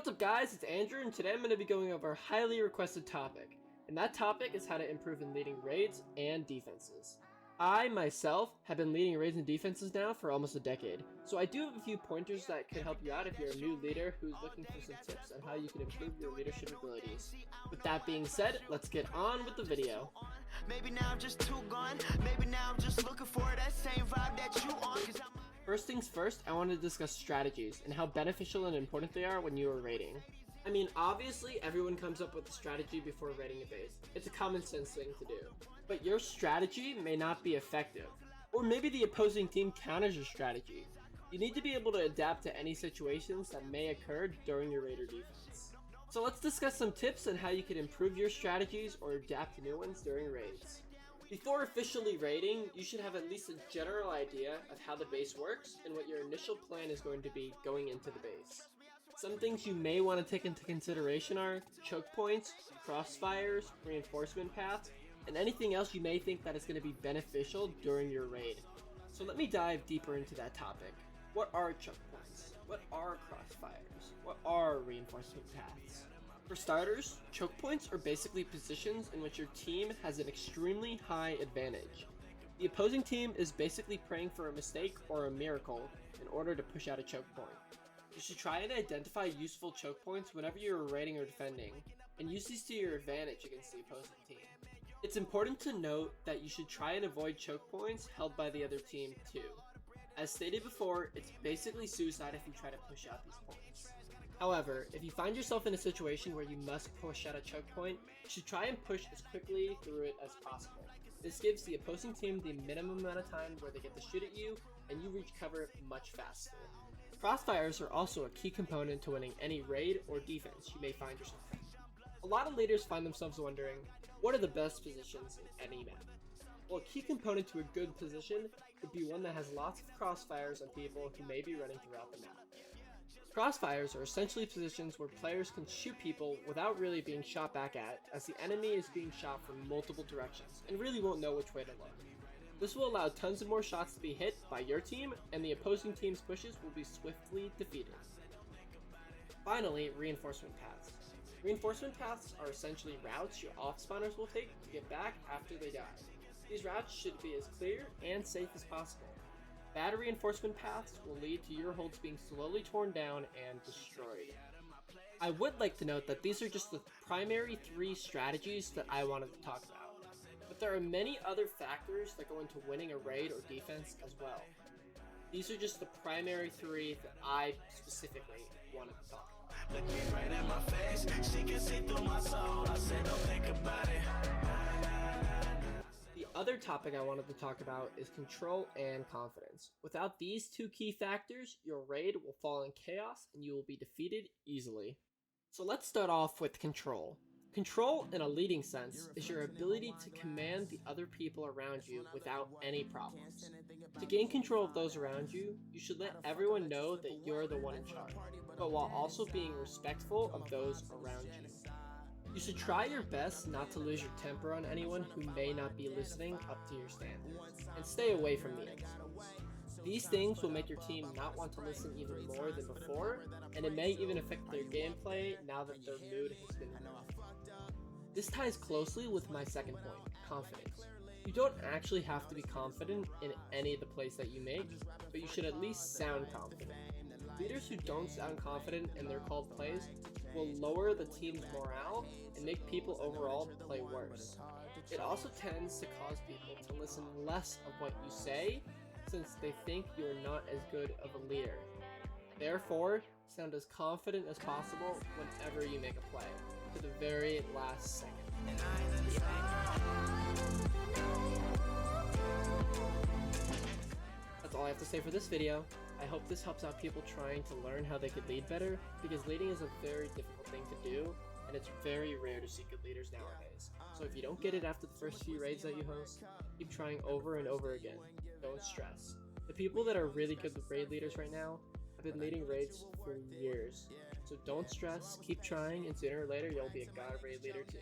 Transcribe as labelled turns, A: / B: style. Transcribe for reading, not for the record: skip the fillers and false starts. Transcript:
A: What's up guys, it's Andrew, and today I'm going to be going over a highly requested topic, and that topic is how to improve in leading raids and defenses. I, myself, have been leading raids and defenses now for almost a decade, so I do have a few pointers that could help you out if you're a new leader who's looking for some tips on how you can improve your leadership abilities. With that being said, let's get on with the video.
B: Maybe now I'm just too gone, maybe now I'm just looking for that same vibe that you on.
A: First things first, I want to discuss strategies and how beneficial and important they are when you are raiding. I mean, obviously everyone comes up with a strategy before raiding a base. It's a common sense thing to do. But your strategy may not be effective. Or maybe the opposing team counters your strategy. You need to be able to adapt to any situations that may occur during your raid or defense. So let's discuss some tips on how you can improve your strategies or adapt to new ones during raids. Before officially raiding, you should have at least a general idea of how the base works and what your initial plan is going to be going into the base. Some things you may want to take into consideration are choke points, crossfires, reinforcement paths, and anything else you may think that is going to be beneficial during your raid. So let me dive deeper into that topic. What are choke points? What are crossfires? What are reinforcement paths? For starters, choke points are basically positions in which your team has an extremely high advantage. The opposing team is basically praying for a mistake or a miracle in order to push out a choke point. You should try and identify useful choke points whenever you are raiding or defending, and use these to your advantage against the opposing team. It's important to note that you should try and avoid choke points held by the other team too. As stated before, it's basically suicide if you try to push out these points. However, if you find yourself in a situation where you must push out a choke point, you should try and push as quickly through it as possible. This gives the opposing team the minimum amount of time where they get to shoot at you, and you reach cover much faster. Crossfires are also a key component to winning any raid or defense you may find yourself in. A lot of leaders find themselves wondering, what are the best positions in any map? Well, a key component to a good position would be one that has lots of crossfires on people who may be running throughout the map. Crossfires are essentially positions where players can shoot people without really being shot back at, as the enemy is being shot from multiple directions and really won't know which way to look. This will allow tons of more shots to be hit by your team, and the opposing team's pushes will be swiftly defeated. Finally, reinforcement paths. Reinforcement paths are essentially routes your off-spawners will take to get back after they die. These routes should be as clear and safe as possible. Bad reinforcement paths will lead to your holds being slowly torn down and destroyed. I would like to note that these are just the primary 3 strategies that I wanted to talk about, but there are many other factors that go into winning a raid or defense as well. These are just the primary 3 that I specifically wanted to talk about.
B: Looking right at my face, she can see through my soul. I said don't think about it.
A: The other topic I wanted to talk about is control and confidence. Without these 2 key factors, your raid will fall in chaos and you will be defeated easily. So let's start off with control. Control, in a leading sense, is your ability to command the other people around you without any problems. To gain control of those around you, you should let everyone know that you're the one in charge, but while also being respectful of those around you. You should try your best not to lose your temper on anyone who may not be listening up to your standards, and stay away from meetings. These things will make your team not want to listen even more than before, and it may even affect their gameplay now that their mood has been removed. This ties closely with my second point, confidence. You don't actually have to be confident in any of the plays that you make, but you should at least sound confident. Leaders who don't sound confident in their called plays will lower the team's morale and make people overall play worse. It also tends to cause people to listen less of what you say, since they think you're not as good of a leader. Therefore, sound as confident as possible whenever you make a play, to the very last second. That's all I have to say for this video. I hope this helps out people trying to learn how they could lead better, because leading is a very difficult thing to do, and it's very rare to see good leaders nowadays. So if you don't get it after the first few raids that you host, keep trying over and over again. Don't stress. The people that are really good with raid leaders right now have been leading raids for years. So don't stress, keep trying, and sooner or later you'll be a god raid leader too.